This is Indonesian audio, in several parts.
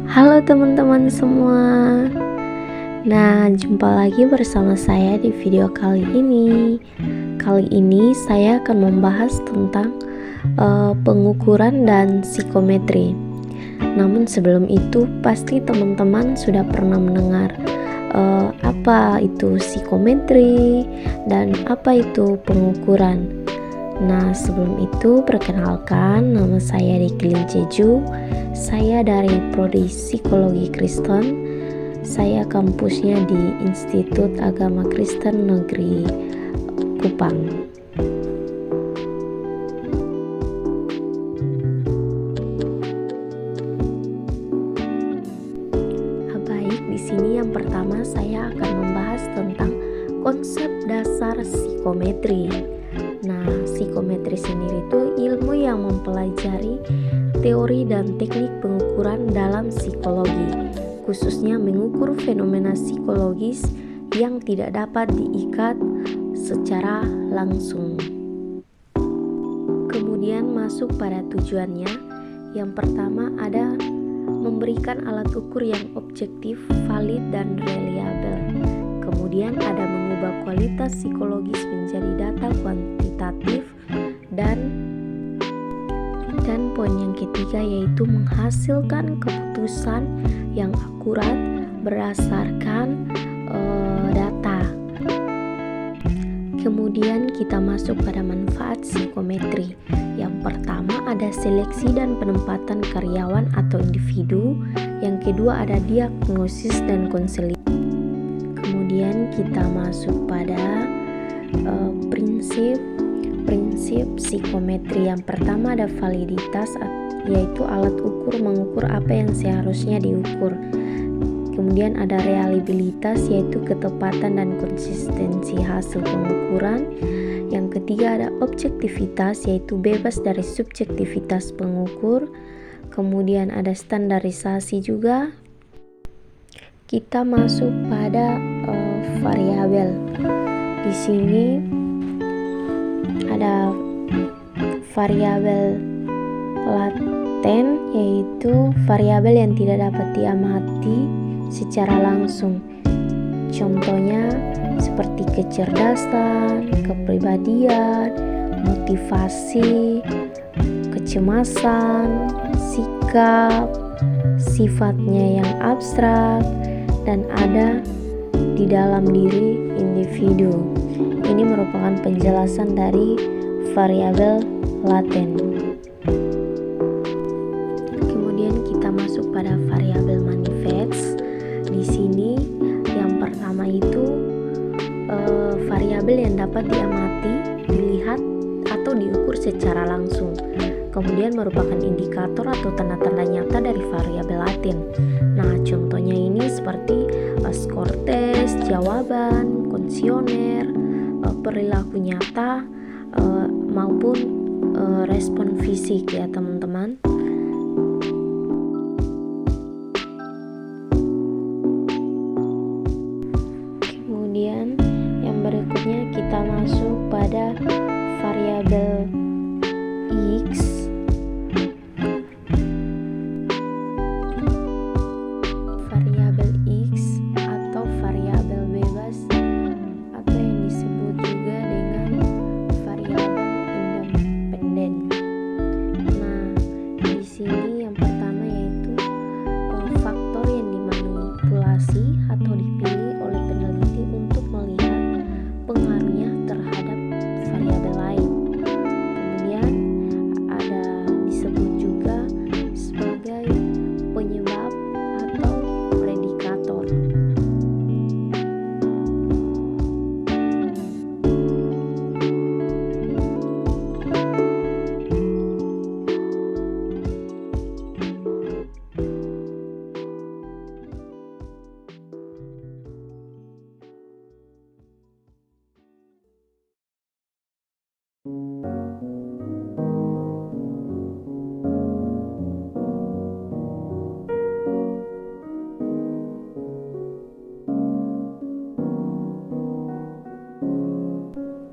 Halo teman-teman semua. Nah, jumpa lagi bersama saya di video kali ini. Kali ini saya akan membahas tentang pengukuran dan psikometri. Namun sebelum itu pasti teman-teman sudah pernah mendengar apa itu psikometri dan apa itu pengukuran. Nah, sebelum itu perkenalkan, nama saya Diki Linceju. Saya dari Prodi Psikologi Kristen. Saya kampusnya di Institut Agama Kristen Negeri Kupang. Baik, di sini yang pertama saya akan membahas tentang konsep dasar psikometri. Nah, psikometri sendiri itu ilmu yang mempelajari teori dan teknik pengukuran dalam psikologi, khususnya mengukur fenomena psikologis yang tidak dapat diikat secara langsung. Kemudian masuk pada tujuannya. Yang pertama ada memberikan alat ukur yang objektif, valid, dan reliabel. Kemudian ada mengubah kualitas psikologis menjadi data kuantitatif dan poin yang ketiga yaitu menghasilkan keputusan yang akurat berdasarkan data. Kemudian kita masuk pada manfaat psikometri. Yang pertama ada seleksi dan penempatan karyawan atau individu. Yang kedua ada diagnosis dan konseling. Kemudian kita masuk pada prinsip psikometri. Yang pertama ada validitas, yaitu alat ukur mengukur apa yang seharusnya diukur. Kemudian ada reliabilitas, yaitu ketepatan dan konsistensi hasil pengukuran. Yang ketiga ada objektivitas, yaitu bebas dari subjektivitas pengukur. Kemudian ada standarisasi juga. Kita masuk pada variabel. Di sini ada variabel laten, yaitu variabel yang tidak dapat diamati secara langsung. Contohnya seperti kecerdasan, kepribadian, motivasi, kecemasan, sikap, sifatnya yang abstrak, dan ada di dalam diri individu. Ini merupakan penjelasan dari variabel laten. Kemudian kita masuk pada variabel manifest. Di sini yang pertama itu variabel yang dapat diamati, dilihat, atau diukur secara langsung. Kemudian merupakan indikator atau tanda-tanda nyata dari variabel laten. Nah, contohnya ini seperti skor tes, jawaban, kuesioner, perilaku nyata, maupun respon fisik ya teman-teman. Kemudian yang berikutnya kita masuk pada variabel X. Variabel X atau variabel bebas, atau yang disebut juga dengan variabel independen. Nah, di sini yang pertama yaitu faktor yang dimanipulasi atau dipilih oleh peneliti untuk melihat pengaruhnya terhadap variabel lain. Kemudian ada disebut juga sebagai penyebab atau predikator.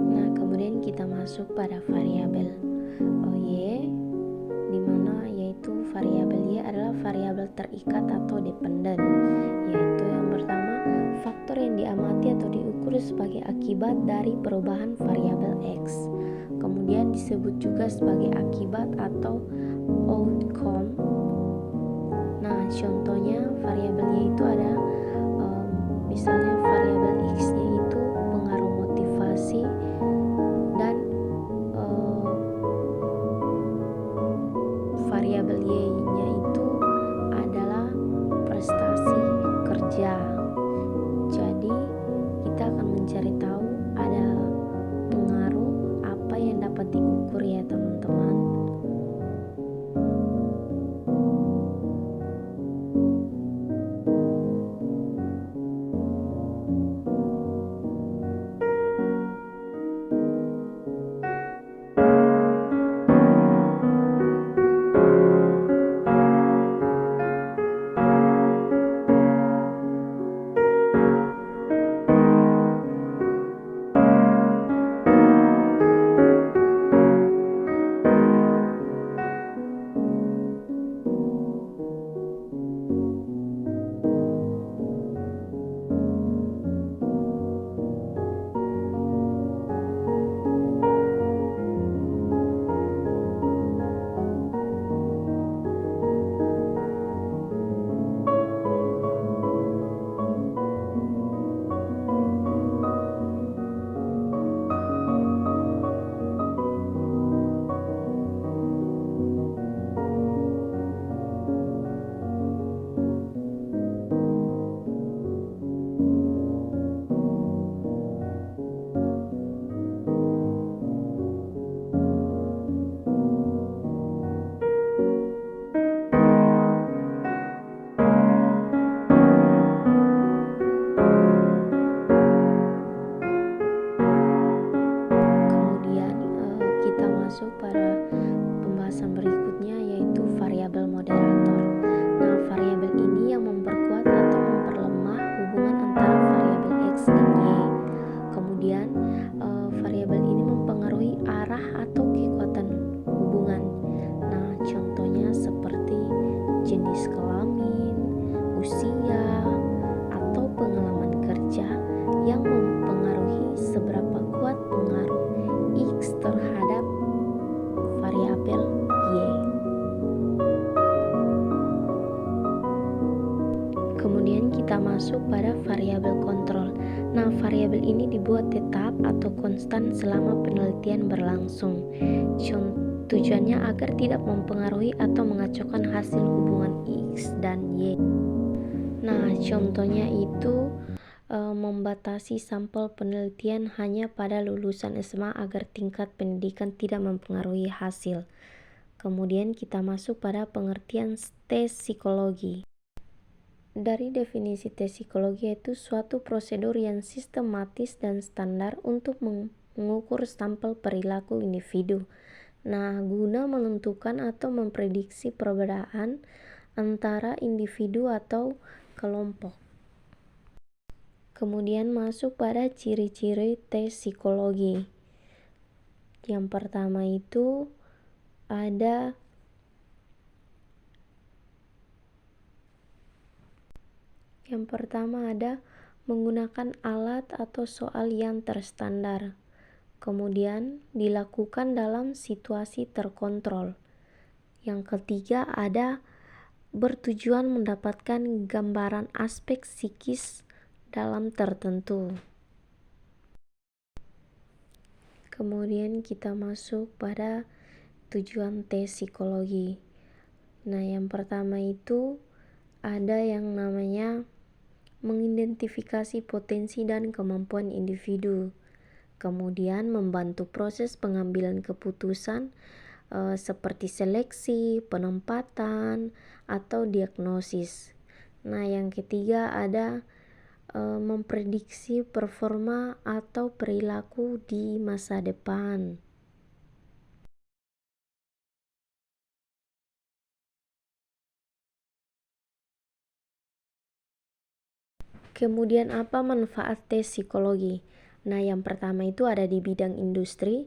Nah, kemudian kita masuk pada variabel Y, di mana yaitu variabel Y adalah variabel terikat atau dependen, yaitu yang pertama, faktor yang diamati atau diukur sebagai akibat dari perubahan variabel X. Kemudian disebut juga sebagai akibat atau outcome. Nah, contohnya variabelnya itu ada misalnya variabel X-nya itu pengaruh motivasi dan variabel Y-nya itu adalah prestasi kerja. Jadi kita akan mencari tahu ada pengaruh apa yang dapat diukur ya teman-teman. Masuk pada pembahasan berikutnya, yaitu variabel moderator. Nah, variabel ini yang memperkuat atau memperlemah hubungan antara variabel X dan Y. Kemudian variabel ini mempengaruhi arah atau kekuatan hubungan. Nah, contohnya seperti jenis kelamin, usia, atau pengalaman kerja yang mempengaruhi seberapa kuat pengaruh X terhadap variabel Y. Kemudian kita masuk pada variabel kontrol. Nah, variabel ini dibuat tetap atau konstan selama penelitian berlangsung. Tujuannya agar tidak mempengaruhi atau mengacaukan hasil hubungan X dan Y. Nah, contohnya itu membatasi sampel penelitian hanya pada lulusan SMA agar tingkat pendidikan tidak mempengaruhi hasil. Kemudian kita masuk pada pengertian tes psikologi. Dari definisi tes psikologi itu suatu prosedur yang sistematis dan standar untuk mengukur sampel perilaku individu. Nah, guna menentukan atau memprediksi perbedaan antara individu atau kelompok. Kemudian masuk pada ciri-ciri tes psikologi. Yang pertama itu ada menggunakan alat atau soal yang terstandar. Kemudian dilakukan dalam situasi terkontrol. Yang ketiga ada bertujuan mendapatkan gambaran aspek psikis dalam tertentu. Kemudian kita masuk pada tujuan tes psikologi. Nah, yang pertama itu ada yang namanya mengidentifikasi potensi dan kemampuan individu. Kemudian membantu proses pengambilan keputusan seperti seleksi, penempatan, atau diagnosis. Nah, yang ketiga ada memprediksi performa atau perilaku di masa depan. Kemudian apa manfaat tes psikologi? Nah, yang pertama itu ada di bidang industri,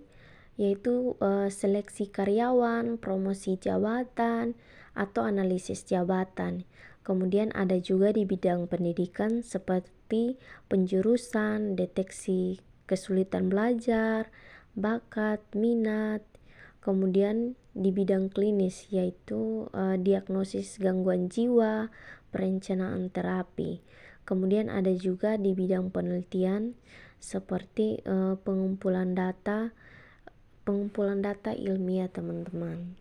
yaitu seleksi karyawan, promosi jabatan, atau analisis jabatan. Kemudian ada juga di bidang pendidikan seperti penjurusan, deteksi kesulitan belajar, bakat, minat. Kemudian di bidang klinis yaitu diagnosis gangguan jiwa, perencanaan terapi. Kemudian ada juga di bidang penelitian seperti pengumpulan data ilmiah, teman-teman.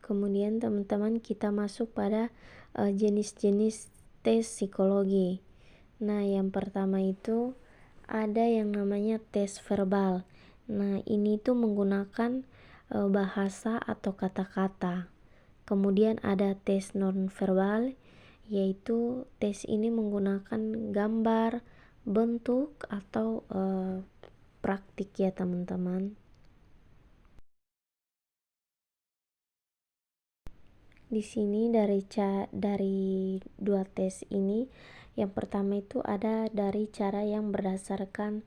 Kemudian teman-teman kita masuk pada jenis-jenis tes psikologi. Nah, yang pertama itu ada yang namanya tes verbal. Nah, ini tuh menggunakan bahasa atau kata-kata. Kemudian ada tes non-verbal, yaitu tes ini menggunakan gambar, bentuk, atau praktik ya teman-teman. Di sini dari dua tes ini, yang pertama itu ada dari cara yang berdasarkan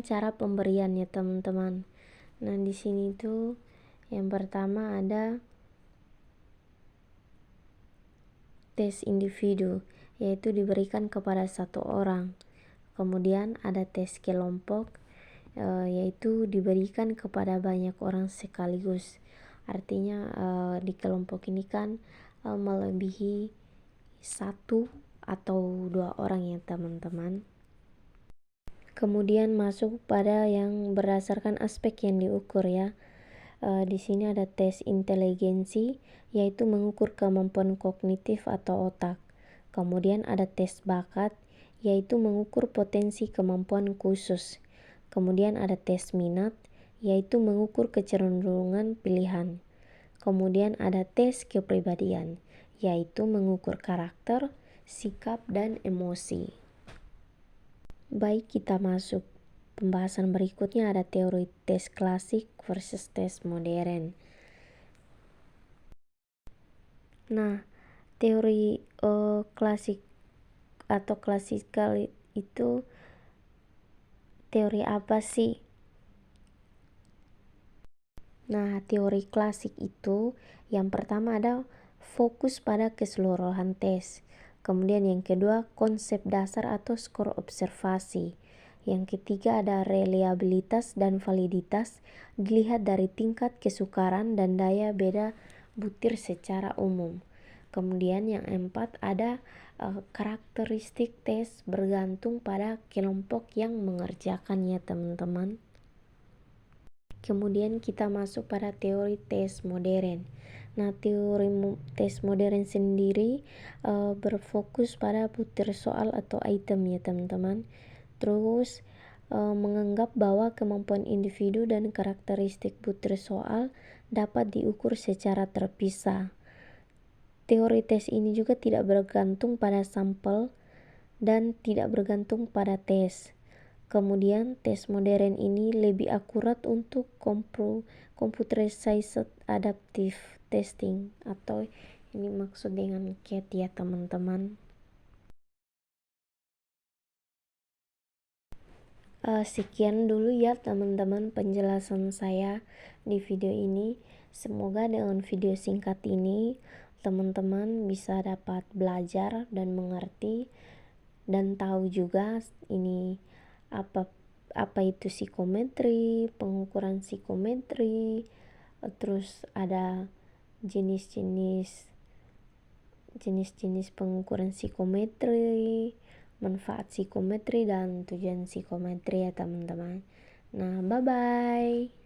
cara pemberiannya teman-teman. Nah, di sini tuh yang pertama ada tes individu, yaitu diberikan kepada satu orang. Kemudian ada tes kelompok, yaitu diberikan kepada banyak orang sekaligus. Artinya di kelompok ini kan melebihi satu atau dua orang ya teman-teman. Kemudian masuk pada yang berdasarkan aspek yang diukur ya. Di sini ada tes inteligensi, yaitu mengukur kemampuan kognitif atau otak. Kemudian ada tes bakat, yaitu mengukur potensi kemampuan khusus. Kemudian ada tes minat, yaitu mengukur kecenderungan pilihan. Kemudian ada tes kepribadian, yaitu mengukur karakter, sikap, dan emosi. Baik, kita masuk pembahasan berikutnya, ada teori tes klasik versus tes modern. Nah, teori klasik atau klasikal itu teori apa sih? Nah, teori klasik itu yang pertama ada fokus pada keseluruhan tes. Kemudian yang kedua, konsep dasar atau skor observasi. Yang ketiga ada reliabilitas dan validitas, dilihat dari tingkat kesukaran dan daya beda butir secara umum. Kemudian yang empat ada karakteristik tes bergantung pada kelompok yang mengerjakannya teman-teman. Kemudian kita masuk pada teori tes modern. Nah, teori tes modern sendiri berfokus pada butir soal atau item ya teman-teman. Terus menganggap bahwa kemampuan individu dan karakteristik butir soal dapat diukur secara terpisah. Teori tes ini juga tidak bergantung pada sampel dan tidak bergantung pada tes. Kemudian tes modern ini lebih akurat untuk computerized adaptive testing, atau ini maksud dengan CAT ya teman-teman. Sekian dulu ya teman-teman penjelasan saya di video ini. Semoga dengan video singkat ini teman-teman bisa dapat belajar dan mengerti dan tahu juga ini apa itu psikometri, pengukuran psikometri, terus ada jenis-jenis pengukuran psikometri, manfaat psikometri, dan tujuan psikometri ya teman-teman. Nah, bye-bye.